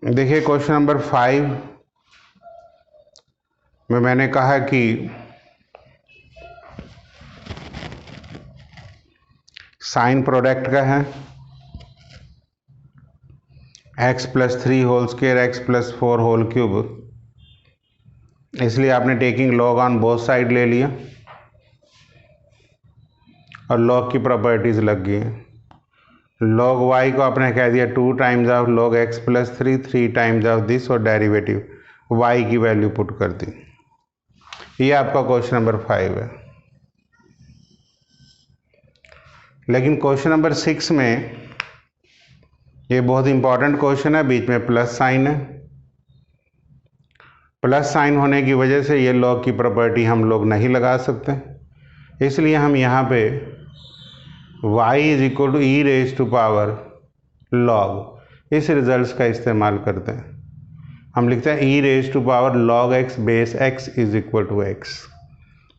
देखिए question number 5 में मैंने कहा कि साइन प्रोडक्ट का है x+3 whole square x+4 whole cube, इसलिए आपने taking log on both side ले लिया और लॉग की प्रॉपर्टीज लग गई हैं। लॉग y को आपने कह दिया 2 times of log x+3, 3 times of this, और डेरिवेटिव y की वैल्यू पुट कर दी। ये आपका क्वेश्चन नंबर 5 है। लेकिन क्वेश्चन नंबर 6 में ये बहुत इंपॉर्टेंट क्वेश्चन है, बीच में प्लस साइन है। प्लस साइन होने की वजह से ये लॉग की प्रॉपर्टी हम लोग नहीं लगा सकते, इसलिए हम यहाँ पे y is equal to e raise to power log इस रिजल्ट का इस्तेमाल करते हैं। हम लिखते हैं e raise to power log x base x is equal to x।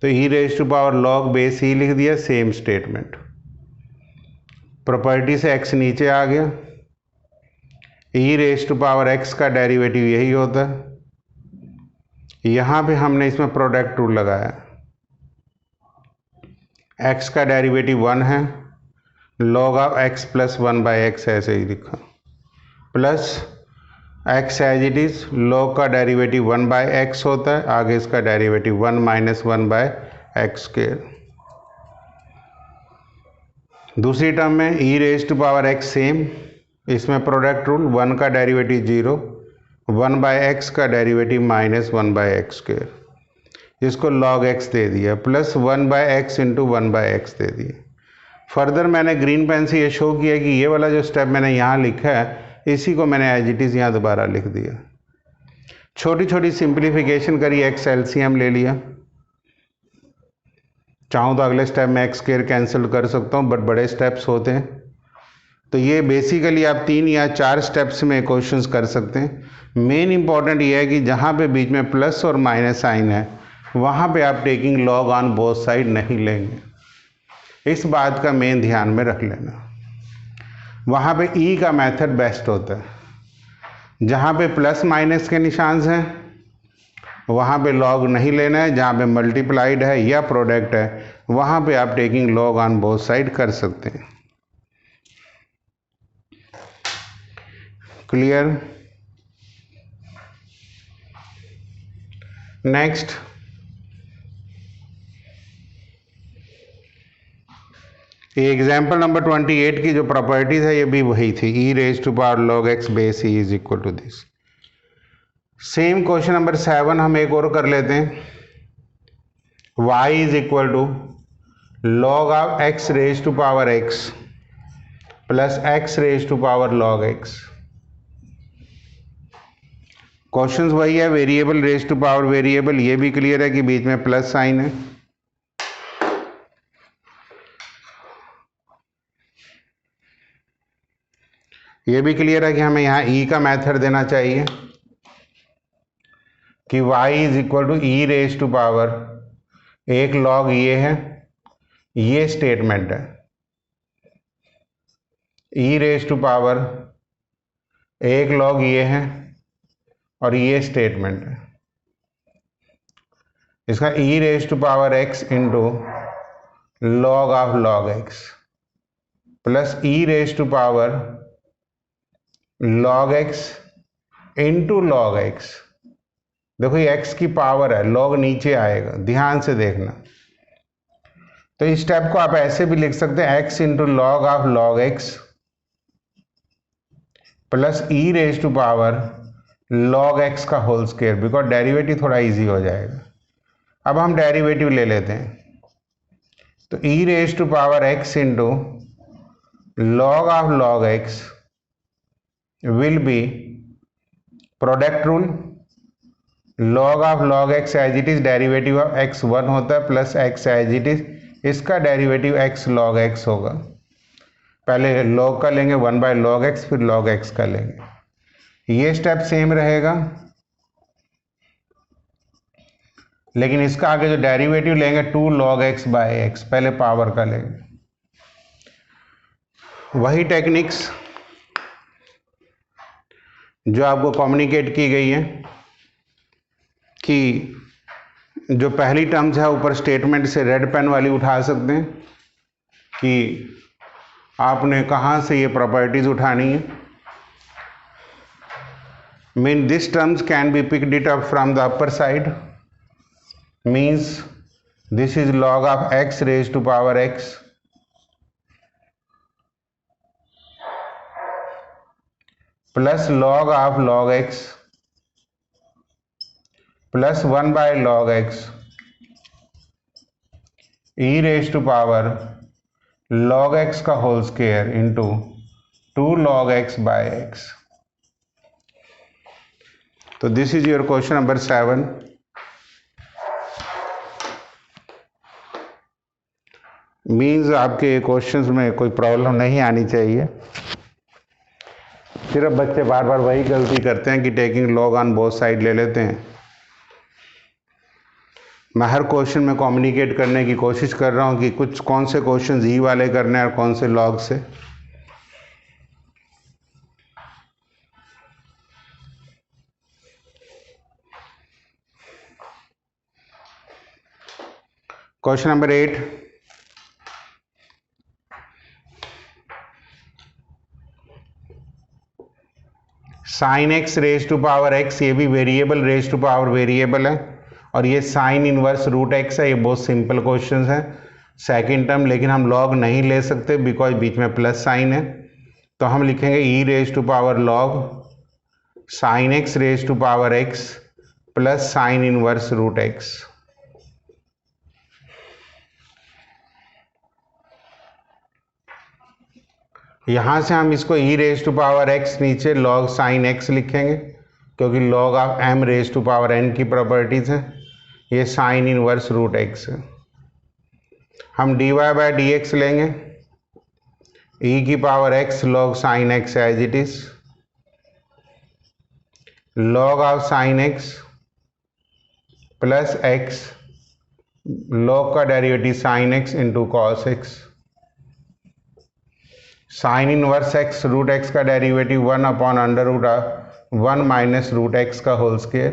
तो e raise to power log base ही लिख दिया, सेम स्टेटमेंट। प्रॉपर्टी से x नीचे आ गया। E raise to power x का डेरिवेटिव यही होता है। यहाँ पे हमने इसमें प्रोडक्ट रूल लगाया। x का डेरिवेटिव 1 है, लॉग ऑफ x+1/x ऐसे ही लिखा, plus x as it is, log का डेरिवेटिव 1/x होता है, आगे इसका डेरिवेटिव 1 - 1/x²। दूसरी टर्म में e raise to power x same, इसमें प्रोडक्ट रूल, 1 का डेरिवेटिव 0, 1/x का डेरिवेटिव -1/x², इसको log x दे दिया, प्लस 1/x इंटू 1/x दे दिया। फर्दर मैंने ग्रीन पेन से ये शो किया कि ये वाला जो स्टेप मैंने यहाँ लिखा है, इसी को मैंने एज इट इज़ यहाँ दोबारा लिख दिया। छोटी छोटी सिंप्लीफिकेशन करी, x एलसीएम ले लिया। चाहूँ तो अगले स्टेप में x² कैंसिल कर सकता हूँ, बट बड़े स्टेप्स होते हैं। तो ये बेसिकली आप 3 या 4 स्टेप्स में क्वेश्चंस कर सकते हैं। मेन इंपॉर्टेंट ये है कि जहाँ पे बीच में प्लस और माइनस साइन है, वहाँ पे आप taking log on both side नहीं लेंगे। इस बात का मेन ध्यान में रख लेना। वहाँ पे ई का मेथड बेस्ट होता है। जहाँ पे प्लस माइनस के निशान हैं वहाँ पे लॉग नहीं लेना है। जहाँ पे मल्टीप्लाइड है या प्रोडक्ट है, वहाँ पे आप taking log on both side कर सकते हैं। क्लियर? नेक्स्ट, ये एग्जाम्पल नंबर 28 की जो प्रॉपर्टीज है, ये भी वही थी, e raise to power log x base e is equal to this. Same question number 7 हम एक और कर लेते हैं। y is equal to log of x raise to power x plus x raise to power log x। Questions वही है, variable raise to power variable. ये भी क्लियर है कि बीच में प्लस साइन है। ये भी क्लियर है कि हमें यहाँ ई का मेथड देना चाहिए कि y is equal to e raise to power, एक लॉग ये है, ये स्टेटमेंट है, ई रेज टू पावर एक लॉग ये है और ये स्टेटमेंट है। इसका e raise to power x into log of log x plus e raise to power log x into log x। देखो ये x की पावर है, लॉग नीचे आएगा, ध्यान से देखना। तो इस स्टेप को आप ऐसे भी लिख सकते हैं, x into log of log x plus e raise to power log x का होल स्क्वायर, बिकॉज डेरिवेटिव थोड़ा इजी हो जाएगा। अब हम डेरिवेटिव ले लेते हैं। तो e raise to power x into log of log x will be product rule, log of log x as it is, derivative of x 1 होता है, plus x as it is, इसका डेरिवेटिव x log x होगा। पहले log का लेंगे 1/log x, फिर log x का लेंगे। ये स्टेप सेम रहेगा, लेकिन इसका आगे जो डेरिवेटिव लेंगे 2 log x/x, पहले पावर का लेंगे। वही टेक्निक्स जो आपको कम्युनिकेट की गई है कि जो पहली टर्म्स है ऊपर स्टेटमेंट से रेड पेन वाली उठा सकते हैं कि आपने कहाँ से ये प्रॉपर्टीज उठानी है। Mean this terms can be picked it up from the upper side, means this is log of x raised to power x plus log of log x plus 1 by log x e raised to power log x का whole square into 2 log x by x। तो this is your question number 7। Means आपके questions में कोई problem नहीं आनी चाहिए। सिर्फ बच्चे बार बार वही गलती करते हैं कि taking log on both side ले लेते हैं। मैं हर क्वेश्चन में कम्युनिकेट करने की कोशिश कर रहा हूँ कि कुछ कौन से क्वेश्चन ई वाले करने हैं और कौन से लॉग से। Question number 8, sine x raise to power x, ये भी variable raise to power variable है, और ये साइन इनवर्स रूट एक्स है। ये बहुत सिंपल क्वेश्चन है सेकेंड टर्म, लेकिन हम लॉग नहीं ले सकते बिकॉज बीच में प्लस साइन है। तो हम लिखेंगे e raise to power log sine x raise to power x plus sine inverse root x. यहाँ से हम इसको e raise to power x नीचे लॉग साइन एक्स लिखेंगे क्योंकि log of m raise to power n की properties है। ये साइन इनवर्स रूट एक्स है। हम d y by d x लेंगे, ई की power x log sine x as it is, log of sine x plus x, log का derivative sine x into cos x, sine inverse x root x का derivative 1 upon under root 1 minus root x का whole square,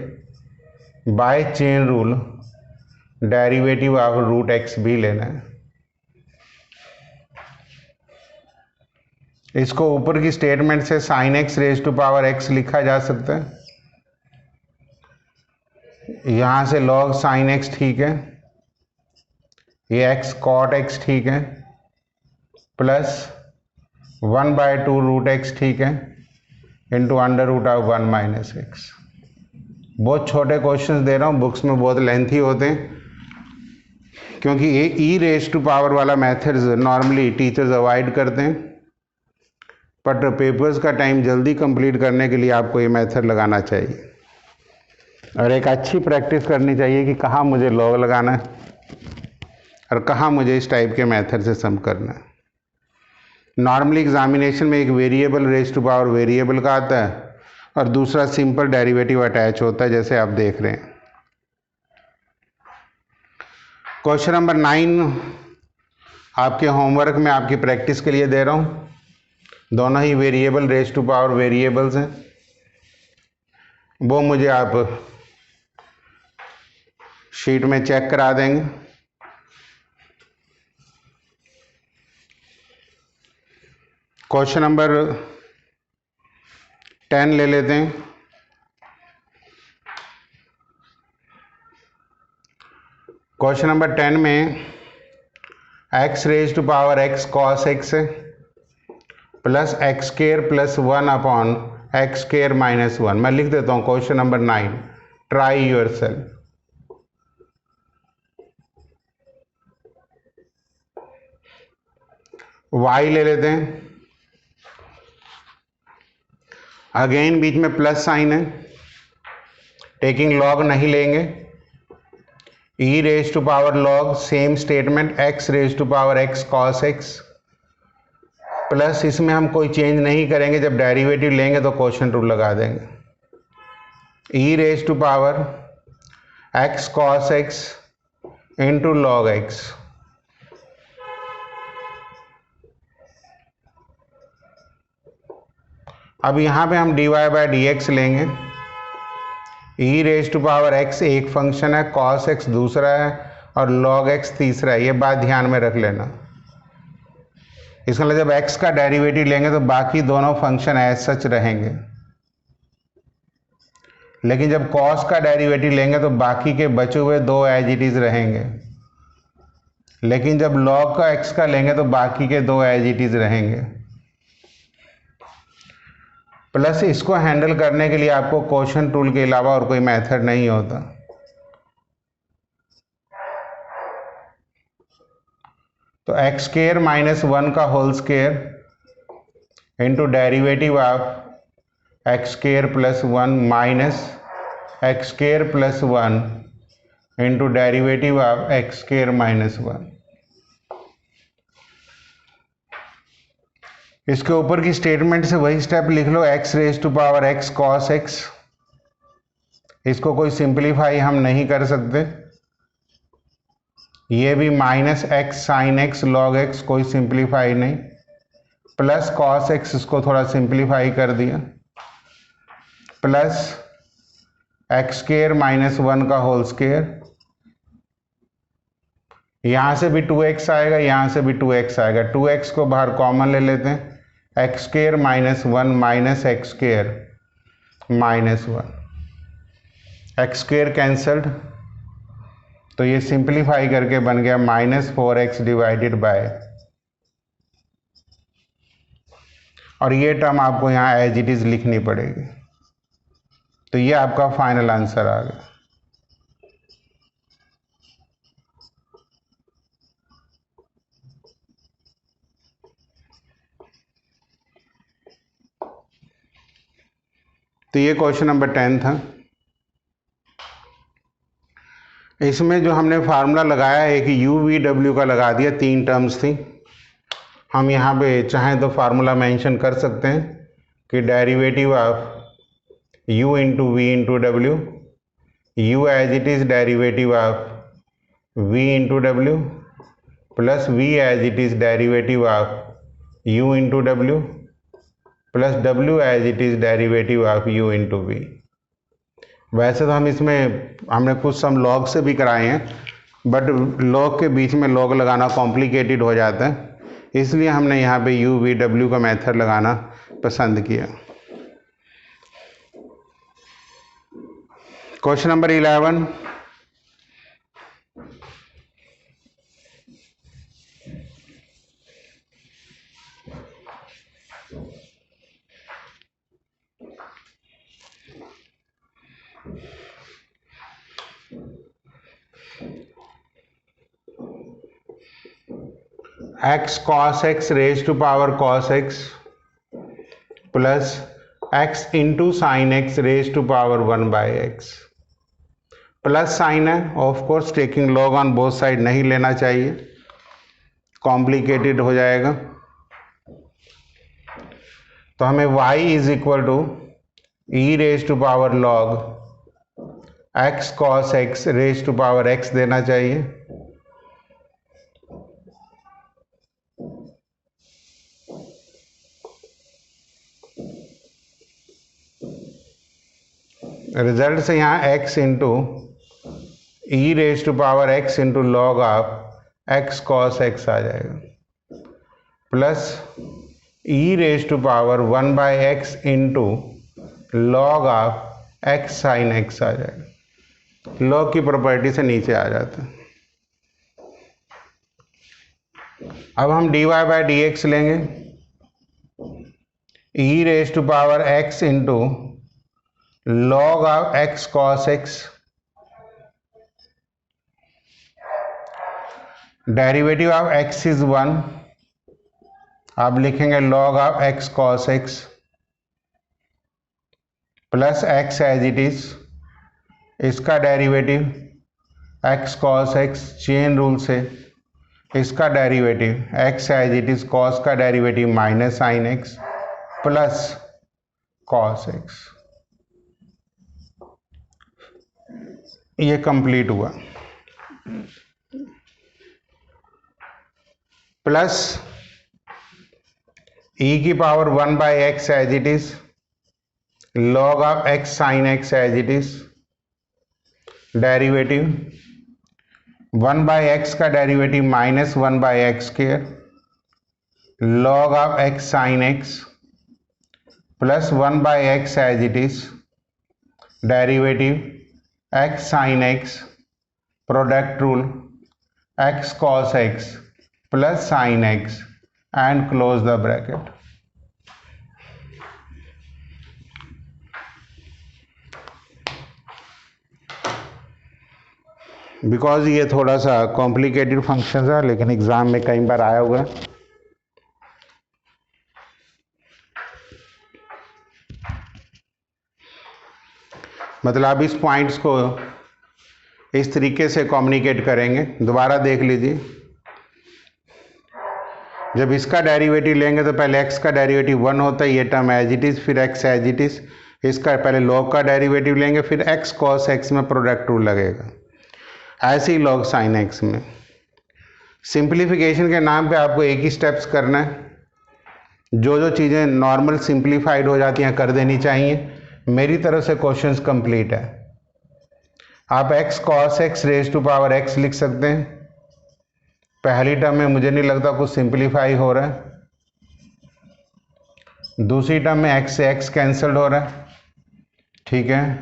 by chain rule derivative of root x भी लेना है। इसको ऊपर की statement से sine x raise to power x लिखा जा सकता है। यहाँ से लॉग साइन एक्स ठीक है, ये एक्स कॉट एक्स ठीक है, प्लस 1/2 रूट एक्स ठीक है, into under root of 1 minus x. बहुत छोटे क्वेश्चंस दे रहा हूँ, बुक्स में बहुत लेंथी होते हैं क्योंकि ये ई रेज टू पावर वाला मेथड्स नॉर्मली टीचर्स अवॉइड करते हैं, बट पेपर्स का टाइम जल्दी कंप्लीट करने के लिए आपको ये मेथड लगाना चाहिए और एक अच्छी प्रैक्टिस करनी चाहिए कि कहाँ मुझे लॉग लगाना है और कहाँ मुझे इस टाइप के मेथड से सम करना है। नॉर्मली एग्जामिनेशन में एक variable raise to power variable का आता है और दूसरा सिंपल डेरिवेटिव अटैच होता है, जैसे आप देख रहे हैं। क्वेश्चन नंबर 9 आपके होमवर्क में आपकी प्रैक्टिस के लिए दे रहा हूँ। दोनों ही variable raise to power variables हैं, वो मुझे आप शीट में चेक करा देंगे। क्वेश्चन नंबर 10 ले लेते हैं। क्वेश्चन नंबर 10 में x raise to power x cos x है plus x square plus 1 upon x square minus 1। मैं लिख देता हूँ question number 9, try yourself. y ले लेते हैं, अगेन बीच में प्लस साइन है, टेकिंग लॉग नहीं लेंगे। E raise to power log same statement x raise to power x cos x, plus इसमें हम कोई चेंज नहीं करेंगे, जब डेरिवेटिव लेंगे तो क्वोशंट रूल लगा देंगे। E raise to power x cos x into log x, अब यहाँ पे हम dy बाई डी एक्स लेंगे। E raise to power x एक फंक्शन है, कॉस एक्स दूसरा है और लॉग एक्स तीसरा है, ये बात ध्यान में रख लेना। इसका मतलब जब एक्स का डेरिवेटिव लेंगे तो बाकी दोनों फंक्शन एज सच रहेंगे, लेकिन जब कॉस का डेरिवेटिव लेंगे तो बाकी के बचे हुए दो एज इट इज रहेंगे, लेकिन जब लॉग का एक्स का लेंगे तो बाकी के दो एज इट इज रहेंगे। प्लस इसको हैंडल करने के लिए आपको क्वोशंट टूल के अलावा और कोई मेथड नहीं होता। तो एक्स स्क्वायर माइनस 1 का whole square into derivative of x square plus 1 minus x square plus 1 into derivative of x square minus 1। इसके ऊपर की स्टेटमेंट से वही स्टेप लिख लो, x raise to power x cos x. इसको कोई सिंप्लीफाई हम नहीं कर सकते। ये भी minus x sine x log x, कोई सिंप्लीफाई नहीं। प्लस कॉस एक्स, इसको थोड़ा सिंप्लीफाई कर दिया। प्लस एक्स स्क्वायर माइनस 1 का होल स्क्वायर। यहाँ से भी 2x आएगा, यहाँ से भी 2x आएगा। 2x को बाहर कॉमन ले लेते हैं, x square minus 1 minus x square minus 1, x square cancelled, तो ये सिंप्लीफाई करके बन गया माइनस 4x डिवाइडेड बाय, और ये टर्म आपको यहाँ एज इट इज लिखनी पड़ेगी। तो ये आपका फाइनल आंसर आ गया। तो ये क्वेश्चन नंबर 10 था। इसमें जो हमने फार्मूला लगाया है कि यू वी डब्ल्यू का लगा दिया, 3 टर्म्स थी। हम यहाँ पे चाहें तो फार्मूला मेंशन कर सकते हैं कि derivative of u into v into डब्ल्यू, u as it is derivative of v into डब्ल्यू plus v as it is derivative of u into डब्ल्यू plus w as it is derivative of u into v. वैसे तो हम इसमें हमने कुछ सम log से भी कराए हैं, बट लॉग के बीच में लॉग लगाना कॉम्प्लिकेटेड हो जाता है, इसलिए हमने यहाँ पे u v w का मेथड लगाना पसंद किया। Question number 11, x cos x raise to power cos x plus x into sine x raise to power 1 by x. Plus sign है, of course taking log on both side नहीं लेना चाहिए, complicated हो जाएगा। तो हमें y is equal to e raise to power log x cos x raise to power x देना चाहिए। रिजल्ट से यहाँ x into e raise to power x into log of x cos x आ जाएगा, plus e raise to power 1 by x into log of x sine x आ जाएगा। Log की property से नीचे आ जाता है। अब हम dy बाई डी एक्स लेंगे, e raise to power x into log of x cos x, derivative of x is 1, आप लिखेंगे log of x cos x plus x as it is, इसका derivative x cos x, chain rule से इसका derivative x as it is, cos का derivative minus sine x plus cos x। ये complete हुआ। Plus e की power 1 by x as it is, log of x sin x as it is, derivative 1 by x का derivative minus 1 by x square, log of x sin x plus 1 by x as it is, derivative x sin x, product rule x cos x plus sin x and close the bracket. Because ये थोड़ा सा complicated function है, लेकिन exam में कई बार आया हुआ है। मतलब आप इस पॉइंट्स को इस तरीके से कम्युनिकेट करेंगे। दोबारा देख लीजिए, जब इसका डेरिवेटिव लेंगे तो पहले x का डेरिवेटिव 1 होता है, ये टर्म एज इट इज, फिर x एज इट इज, इसका पहले log का डेरिवेटिव लेंगे, फिर x cos x में प्रोडक्ट रूल लगेगा। ऐसे ही log sin x में सिंप्लीफिकेशन के नाम पे आपको एक ही स्टेप्स करना है। जो जो चीज़ें नॉर्मल सिंप्लीफाइड हो जाती हैं कर देनी चाहिए। मेरी तरफ से क्वेश्चंस कंप्लीट है। आप x cos x raise to power x लिख सकते हैं। पहली टर्म में मुझे नहीं लगता कुछ सिंप्लीफाई हो रहा है। दूसरी टर्म में x से x कैंसल्ड हो रहा है, ठीक है।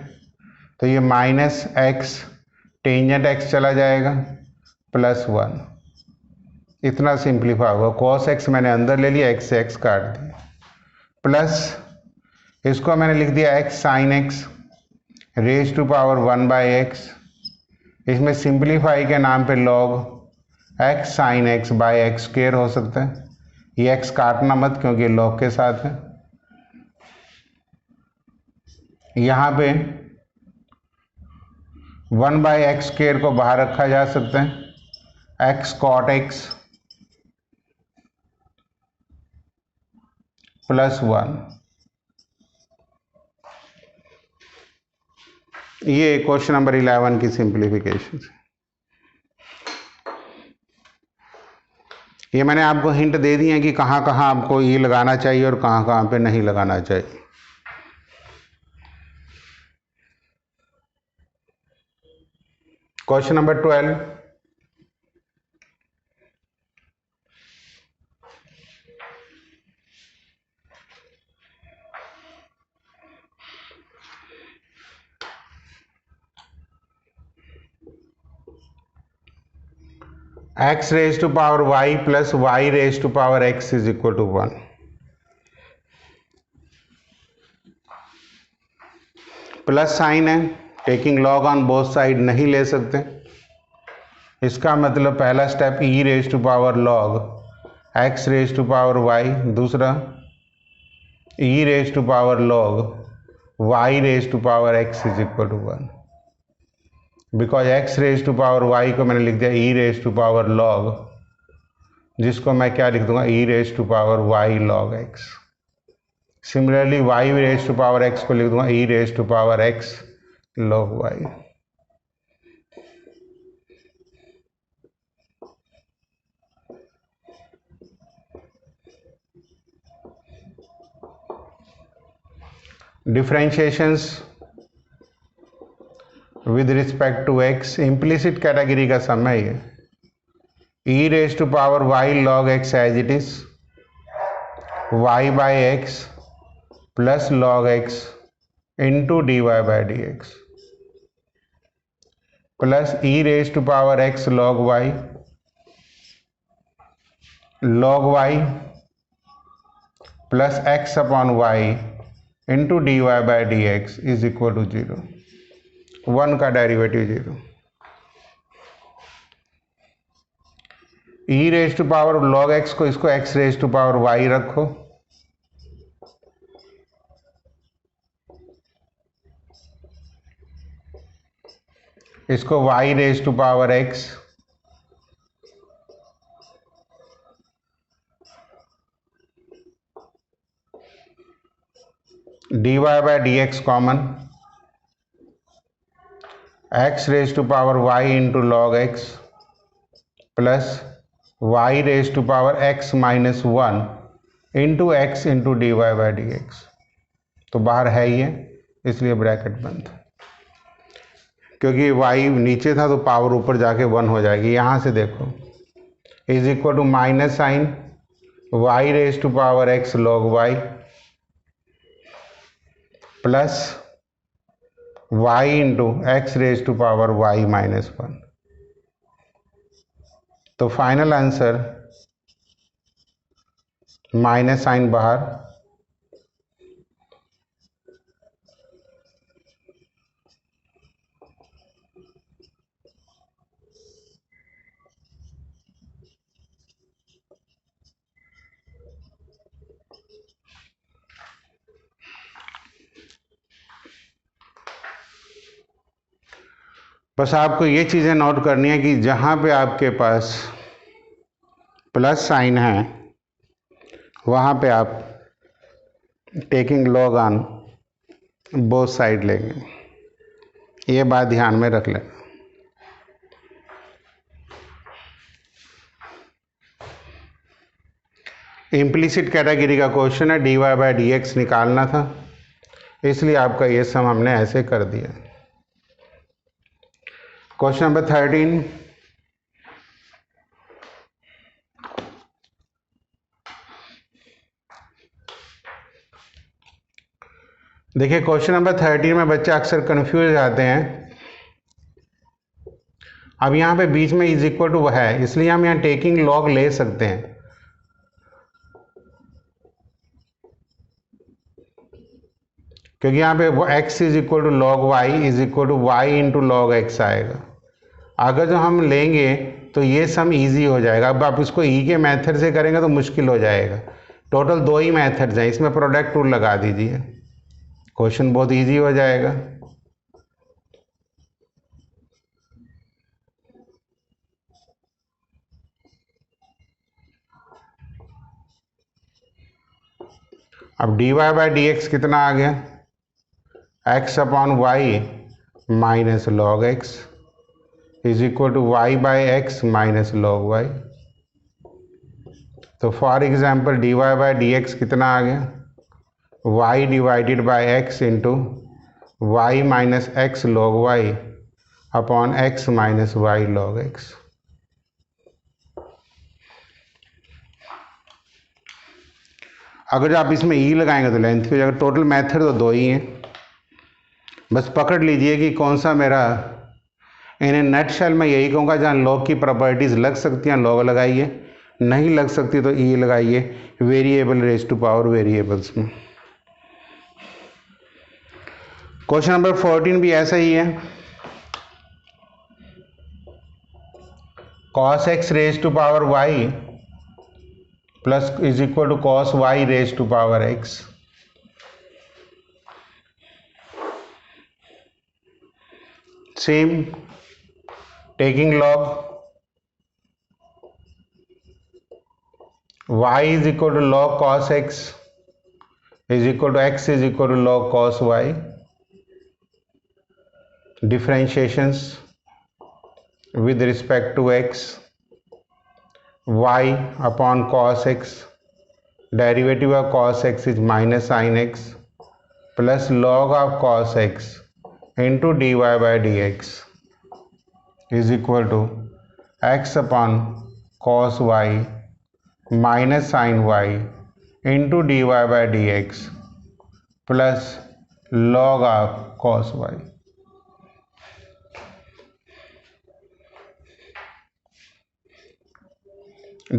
तो ये माइनस x टेंजेंट x चला जाएगा प्लस 1, इतना सिंप्लीफाई होगा। cos x मैंने अंदर ले लिया, x से x काट दिया, प्लस इसको मैंने लिख दिया x sin x raise to power 1 by x. इसमें सिंप्लीफाई के नाम पे log x sin x by x square हो सकता है। ये x काटना मत क्योंकि log के साथ है। यहाँ पे 1 बाई एक्स स्क्वायर को बाहर रखा जा सकता है। x cot x प्लस 1, ये क्वेश्चन नंबर 11 की सिंप्लीफिकेशन है। ये मैंने आपको हिंट दे दी है कि कहाँ कहाँ आपको ये लगाना चाहिए और कहाँ कहाँ पे नहीं लगाना चाहिए। Question number 12, x raise to power y plus y raise to power x is equal to 1। Plus sign है, taking log on both side नहीं ले सकते। इसका मतलब पहला step e raise to power log x raise to power y, दूसरा e raise to power log y raise to power x is equal to 1। Because x raise to power y को मैंने लिख दिया e raise to power log, जिसको मैं क्या लिख दूंगा e raise to power y log x। Similarly y raise to power x को लिख दूंगा e raise to power x log y। Differentiations with respect to x implicit category का sum है ये। e raise to power y log x as it is, y by x plus log x into d y by d x, plus e raise to power x log y plus x upon y into d y by d x is equal to 0। 1 का derivative 0। e raise to power log x को, इसको x raise to power y रखो, इसको y raise to power x d y by d x common, x raise to power y into log x plus y raise to power x minus 1 into x into d y by d x. तो बाहर है ही है, इसलिए bracket बंद। क्योंकि y नीचे था तो पावर ऊपर जाके 1 हो जाएगी। यहाँ से देखो, is equal to minus sine y raise to power x log y plus y into x raise to power y minus 1। तो फाइनल आंसर माइनस साइन बाहर, बस आपको ये चीज़ें नोट करनी है कि जहाँ पे आपके पास प्लस साइन है वहाँ पे आप taking log on both side लेंगे। ये बात ध्यान में रख लें। इम्प्लिसिट कैटेगरी का क्वेश्चन है, dy बाई डी एक्स निकालना था, इसलिए आपका ये सम हमने ऐसे कर दिया। क्वेश्चन नंबर 13, देखिए क्वेश्चन नंबर 13 में बच्चे अक्सर कंफ्यूज हो जाते हैं। अब यहाँ पे बीच में इज इक्वल टू है, इसलिए हम यहाँ टेकिंग लॉग ले सकते हैं। क्योंकि यहाँ पे x is equal to log y is equal to y into log x आएगा। अगर जो हम लेंगे तो ये सम इजी हो जाएगा। अब आप इसको ई के मेथड से करेंगे तो मुश्किल हो जाएगा। टोटल 2 ही मेथड्स हैं, इसमें प्रोडक्ट रूल लगा दीजिए, क्वेश्चन बहुत इजी हो जाएगा। अब dy बाई डी एक्स कितना आ गया, x upon y minus log x is equal to y by x minus log y. तो for example dy by d x कितना आ गया, y divided by x into y minus x log y upon x minus y log x। अगर आप इसमें ई लगाएंगे तो length हो जाएगा। टोटल मेथड तो 2 ही हैं, बस पकड़ लीजिए कि कौन सा मेरा। इन्हें नेट शेल में यही कहूँगा, जहाँ लॉग की प्रॉपर्टीज़ लग सकती हैं लॉग लगाइए, नहीं लग सकती तो ई लगाइए variable raise to power variables में। क्वेश्चन नंबर 14 भी ऐसा ही है, cos x raise to power y plus is equal to cos y raise to power x। Same taking log y is equal to log cos x is equal to x is equal to log cos y। Differentiations with respect to x, y upon cos x, derivative of cos x is minus sin x plus log of cos x into dy by dx is equal to x upon cos y minus sin y into dy by dx plus log of cos y।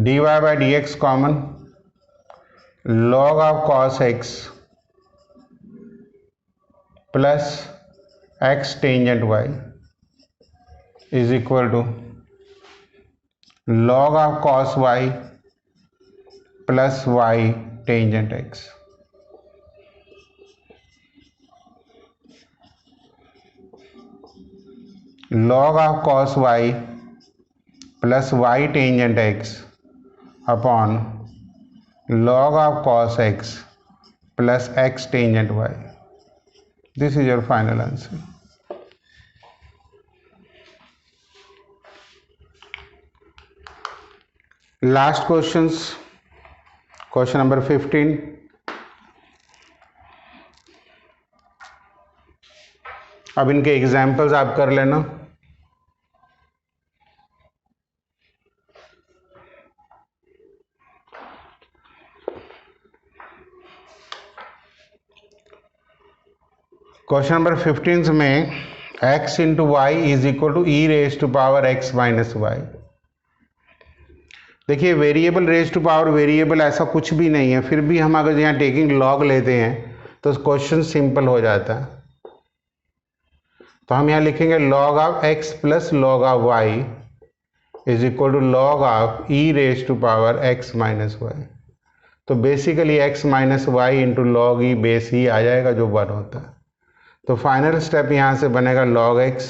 dy by dx common, log of cos x plus x tangent y is equal to log of cos y plus y tangent x। log of cos y plus y tangent x upon log of cos x plus x tangent y। This is your final answer। Last questions, question number 15। अब इनके examples आप कर लेना। Question number 15 में x into y is equal to e raise to power x minus y. देखिए variable raise to power variable ऐसा कुछ भी नहीं है, फिर भी हम अगर यहाँ टेकिंग लॉग लेते हैं तो क्वेश्चन सिंपल हो जाता है। तो हम यहाँ लिखेंगे log of x plus log of y is equal to log of e raise to power x minus y. तो basically x minus y into log e base ही आ जाएगा जो 1 होता है। तो फाइनल स्टेप यहाँ से बनेगा log x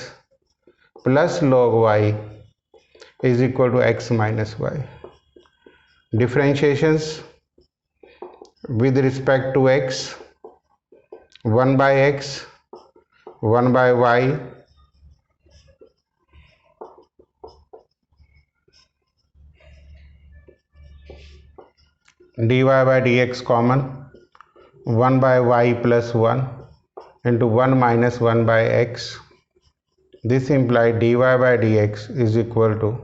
plus log y is equal to x minus y. Differentiations with respect to x, 1 by x, 1 by y, dy by dx common, 1 by y plus 1 into 1 minus 1 by x. This implies dy by dx is equal to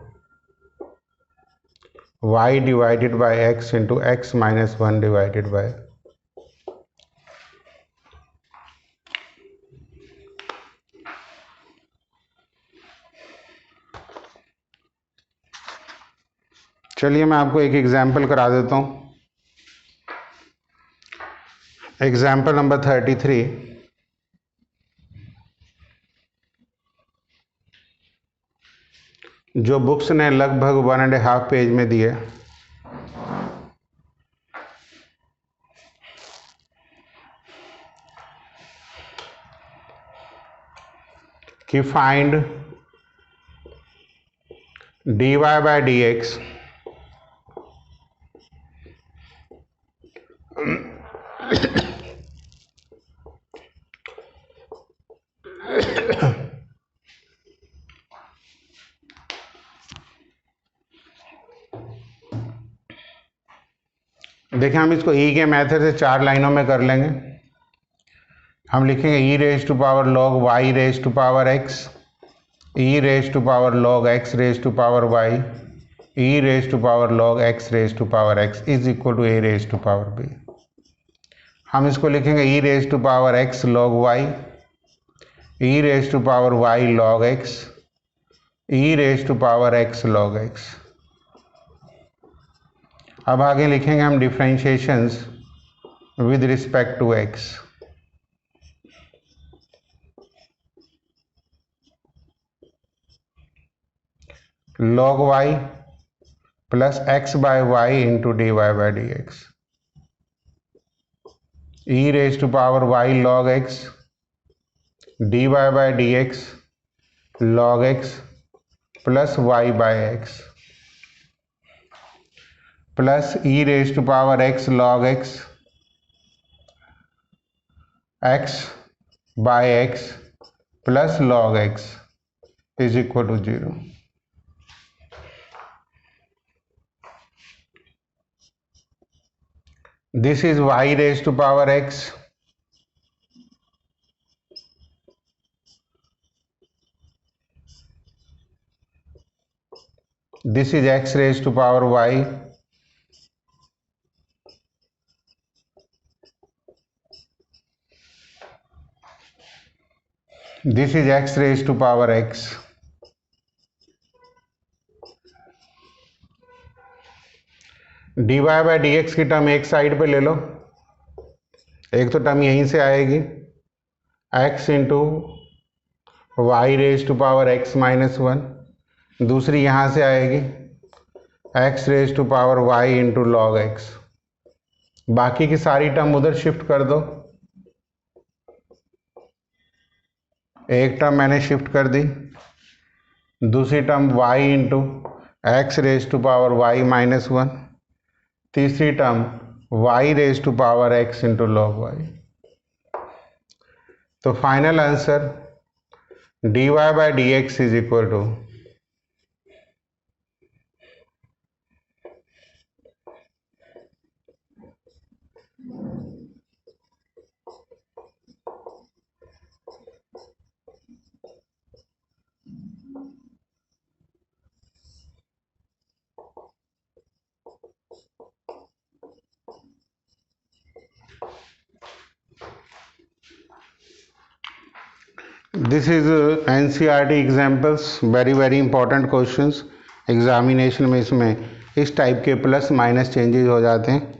y divided by x into x minus 1 divided by चलिए मैं आपको एक example करा देता हूँ। Example number 33। जो books ने लगभग 1.5 पेज में दिए। कि फाइंड dy by dx देखिए हम इसको ई के मेथड से 4 लाइनों में कर लेंगे। हम लिखेंगे e raise to power log y raise to power x, e raise to power log x raise to power y, e raise to power log x raise to power x is equal to a raise to power b. हम इसको लिखेंगे e raise to power x log y, e raise to power y log x, e raise to power x log x. अब आगे लिखेंगे हम differentiations with respect to x. Log y plus x by y into d y by d x, e raise to power y log x, d y by d x log x plus y by x plus e raise to power x log x, x by x plus log x is equal to 0। This is y raised to power x, this is x raised to power y, this is x raised to power x। dy by d x की term एक side पे ले लो, एक तो term यहीं से आएगी x into y raise to power x minus 1, दूसरी यहाँ से आएगी x raise to power y into log x. बाकी की सारी टर्म उधर शिफ्ट कर दो। एक टर्म मैंने शिफ्ट कर दी, दूसरी term y into x raise to power y minus 1, तीसरी term y raise to power x into log y. तो final answer dy by d x is equal to this is NCERT examples, very important questions examination में। इसमें इस type के plus minus changes हो जाते हैं,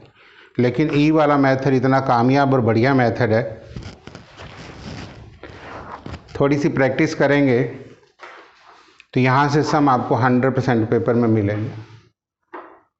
लेकिन ई वाला मेथड इतना कामयाब और बढ़िया मेथड है। थोड़ी सी प्रैक्टिस करेंगे तो यहाँ से सम आपको 100% पेपर में मिलेंगे।